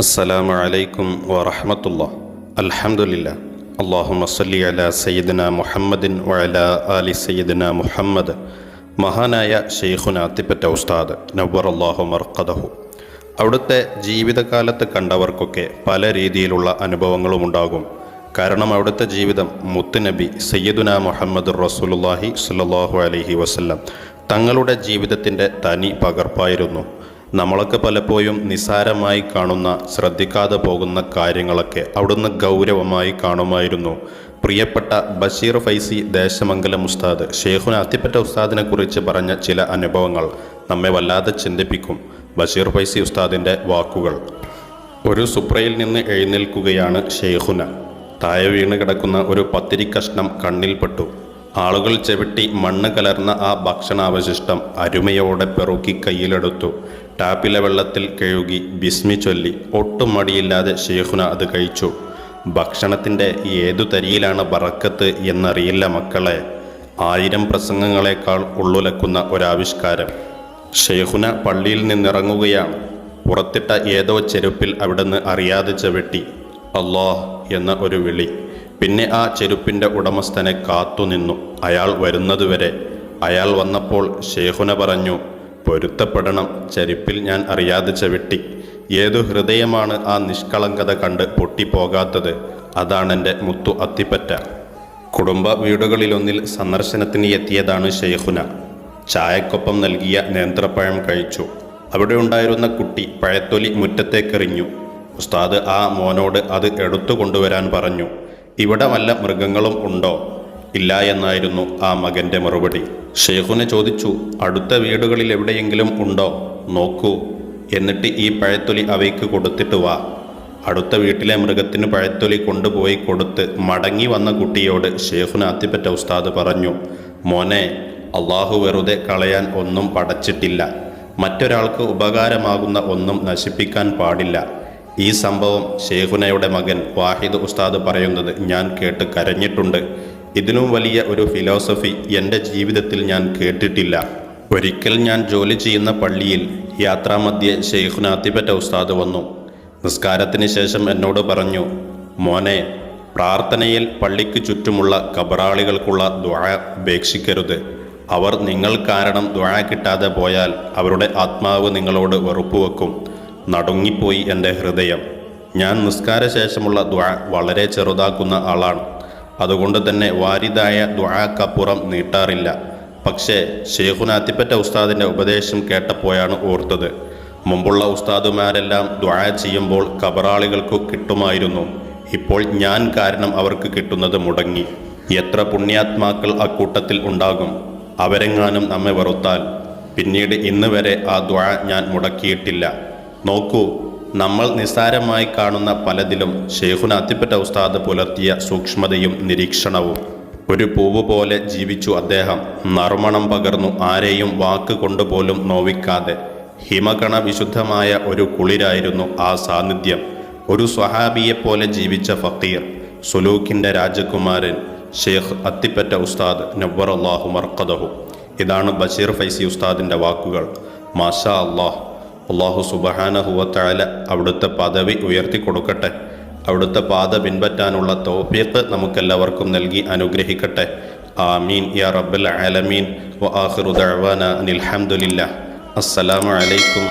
അസ്സലാമു അലൈക്കും വറഹ്മത്തുള്ളാഹി. അൽഹംദുലില്ലാഹ്. അല്ലാഹുമ്മ സ്വല്ലി അലാ സയ്യിദിന മുഹമ്മദിൻ വഅലാ ആലി സയ്യിദിന മുഹമ്മദ്. മഹാനായ ശൈഖുന അത്തിപ്പറ്റ ഉസ്താദ് നവ്വറല്ലാഹു മർഖദഹു. അവിടുത്തെ ജീവിതകാലത്ത് കണ്ടവർക്കൊക്കെ പല രീതിയിലുള്ള അനുഭവങ്ങളും ഉണ്ടാകും. കാരണം അവിടുത്തെ ജീവിതം മുത്തുനബി സയ്യിദുന മുഹമ്മദ് റസൂലുള്ളാഹി സ്വല്ലല്ലാഹു അലൈഹി വസല്ലം തങ്ങളുടെ ജീവിതത്തിൻ്റെ തനി പകർപ്പായിരുന്നു. നമ്മളൊക്കെ പലപ്പോഴും നിസാരമായി കാണുന്ന, ശ്രദ്ധിക്കാതെ പോകുന്ന കാര്യങ്ങളൊക്കെ അവിടുന്ന് ഗൗരവമായി കാണുമായിരുന്നു. പ്രിയപ്പെട്ട ബഷീർ ഫൈസി ദേശമംഗലം ഉസ്താദ് ശൈഖുന അത്തിപ്പറ്റ ഉസ്താദിനെ കുറിച്ച് പറഞ്ഞ ചില അനുഭവങ്ങൾ നമ്മെ വല്ലാതെ ചിന്തിപ്പിക്കും. ബഷീർ ഫൈസി ഉസ്താദിൻ്റെ വാക്കുകൾ: ഒരു സുപ്രയിൽ നിന്ന് എഴുന്നേൽക്കുകയാണ് ശൈഖുന. താഴെ വീണ് കിടക്കുന്ന ഒരു പത്തിരി കഷ്ണം കണ്ണിൽപ്പെട്ടു. ആളുകൾ ചവിട്ടി മണ്ണ് കലർന്ന ആ ഭക്ഷണാവശിഷ്ടം അരുമയോടെ പെറുക്കി കയ്യിലെടുത്തു. ടാപ്പിലെ വെള്ളത്തിൽ കഴുകി ബിസ്മി ചൊല്ലി ഒട്ടും മടിയില്ലാതെ ശൈഖുന അത് കഴിച്ചു. ഭക്ഷണത്തിൻ്റെ ഏതു തരിയിലാണ് ബറക്കത്ത് എന്നറിയില്ല മക്കളെ. 1000 പ്രസംഗങ്ങളെക്കാൾ ഉള്ളുലക്കുന്ന ഒരാവിഷ്കാരം. ശൈഖുന പള്ളിയിൽ നിന്നിറങ്ങുകയാണ്. പുറത്തിട്ട ഏതോ ചെരുപ്പിൽ അവിടുന്ന് അറിയാതെ ചവിട്ടി. അല്ലാഹ് എന്ന ഒരു വിളി. പിന്നെ ആ ചെരുപ്പിൻ്റെ ഉടമസ്ഥനെ കാത്തുനിന്നു, അയാൾ വരുന്നതുവരെ. അയാൾ വന്നപ്പോൾ ശൈഖുന പറഞ്ഞു, പൊരുത്തപ്പെടണം, ചെരുപ്പിൽ ഞാൻ അറിയാതെ ചവിട്ടി. ഏതു ഹൃദയമാണ് ആ നിഷ്കളങ്കത കണ്ട് പൊട്ടിപ്പോകാത്തത്? അതാണെൻ്റെ മുത്തു അത്തിപ്പറ്റ. കുടുംബ വീടുകളിലൊന്നിൽ സന്ദർശനത്തിന് എത്തിയതാണ് ശൈഖുന. ചായക്കൊപ്പം നൽകിയ നേന്ത്രപ്പഴം കഴിച്ചു. അവിടെ ഉണ്ടായിരുന്ന കുട്ടി പഴത്തൊലി മുറ്റത്തേക്കെറിഞ്ഞു. ഉസ്താദ് ആ മോനോട് അത് എടുത്തു കൊണ്ടുവരാൻ പറഞ്ഞു. ഇവിടെ വല്ല മൃഗങ്ങളും ഉണ്ടോ? ഇല്ല എന്നായിരുന്നു ആ മകൻ്റെ മറുപടി. ശൈഖുന ചോദിച്ചു, അടുത്ത വീടുകളിൽ എവിടെയെങ്കിലും ഉണ്ടോ? നോക്കൂ, എന്നിട്ട് ഈ പഴത്തൊലി അവയ്ക്ക് കൊടുത്തിട്ട് വാ. അടുത്ത വീട്ടിലെ മൃഗത്തിന് പഴത്തൊലി കൊണ്ടുപോയി കൊടുത്ത് മടങ്ങി വന്ന കുട്ടിയോട് ശൈഖുന അത്തിപ്പറ്റ ഉസ്താദ് പറഞ്ഞു, മോനെ, അള്ളാഹു വെറുതെ കളയാൻ ഒന്നും പടച്ചിട്ടില്ല. മറ്റൊരാൾക്ക് ഉപകാരമാകുന്ന ഒന്നും നശിപ്പിക്കാൻ പാടില്ല. ഈ സംഭവം ശൈഖുനയുടെ മകൻ വാഹിദ് ഉസ്താദ് പറയുന്നത് ഞാൻ കേട്ട് കരഞ്ഞിട്ടുണ്ട്. ഇതിലും വലിയ ഒരു ഫിലോസഫി എൻ്റെ ജീവിതത്തിൽ ഞാൻ കേട്ടിട്ടില്ല. ഒരിക്കൽ ഞാൻ ജോലി ചെയ്യുന്ന പള്ളിയിൽ യാത്രാമധ്യേ ശൈഖുന അത്തിപ്പറ്റ ഉസ്താദ് വന്നു. നിസ്കാരത്തിന് ശേഷം എന്നോട് പറഞ്ഞു, മോനെ, പ്രാർത്ഥനയിൽ പള്ളിക്ക് ചുറ്റുമുള്ള കബറാളികൾക്കുള്ള ദുആ ഉപേക്ഷിക്കരുത്. അവർ നിങ്ങൾ കാരണം ദുആ കിട്ടാതെ പോയാൽ അവരുടെ ആത്മാവ് നിങ്ങളോട് വെറുപ്പുവെക്കും. നടുങ്ങിപ്പോയി എൻ്റെ ഹൃദയം. ഞാൻ നിസ്കാരശേഷമുള്ള ദുആ വളരെ ചെറുതാക്കുന്ന ആളാണ്. അതുകൊണ്ട് തന്നെ വാരിദായ ദുആക്കപ്പുറം നീട്ടാറില്ല. പക്ഷേ ശൈഖുന അത്തിപ്പറ്റ ഉസ്താദിൻ്റെ ഉപദേശം കേട്ടപ്പോഴാണ് ഓർത്തത്. മുമ്പുള്ള ഉസ്താദുമാരെല്ലാം ദുആ ചെയ്യുമ്പോൾ കബറാളികൾക്ക് കിട്ടുമായിരുന്നു. ഇപ്പോൾ ഞാൻ കാരണം അവർക്ക് കിട്ടുന്നത് മുടങ്ങി. എത്ര പുണ്യാത്മാക്കൾ അക്കൂട്ടത്തിൽ ഉണ്ടാകും. അവരെങ്ങാനും നമ്മെ വെറുത്താൽ പിന്നീട് ഇന്ന് വരെ ആ ദുആ ഞാൻ മുടക്കിയിട്ടില്ല. നോക്കൂ, നമ്മൾ നിസ്സാരമായി കാണുന്ന പലതിലും ശൈഖുന അത്തിപ്പറ്റ ഉസ്താദ് പുലർത്തിയ സൂക്ഷ്മതയും നിരീക്ഷണവും. ഒരു പൂവ് പോലെ ജീവിച്ചു അദ്ദേഹം. നറുമണം പകർന്നു, ആരെയും വാക്ക് കൊണ്ടുപോലും നോവിക്കാതെ. ഹിമകണ വിശുദ്ധമായ ഒരു കുളിരായിരുന്നു ആ സാന്നിധ്യം. ഒരു സ്വഹാബിയെപ്പോലെ ജീവിച്ച ഫക്കീർ, സുലൂക്കിൻ്റെ രാജകുമാരൻ ഷെയ്ഖ് അത്തിപ്പറ്റ ഉസ്താദ് നവ്വറല്ലാഹു മർഖദഹു. ഇതാണ് ബഷീർ ഫൈസി ഉസ്താദിൻ്റെ വാക്കുകൾ. മാഷാ അല്ലാഹ്. അല്ലാഹു സുബ്ഹാനഹു വ തആല അവിടുത്തെ പദവി ഉയർത്തി കൊടുക്കട്ടെ. അവിടുത്തെ പാത പിൻപറ്റാനുള്ള തൗഫീഖ് നമുക്കെല്ലാവർക്കും നൽകി അനുഗ്രഹിക്കട്ടെ. ആമീൻ യാ റബ്ബൽ ആലമീൻ. വ ആഖിറു ദഅ്വാനാ അനിൽ ഹംദുലില്ലാഹ്. അസ്സലാമു അലൈക്കും.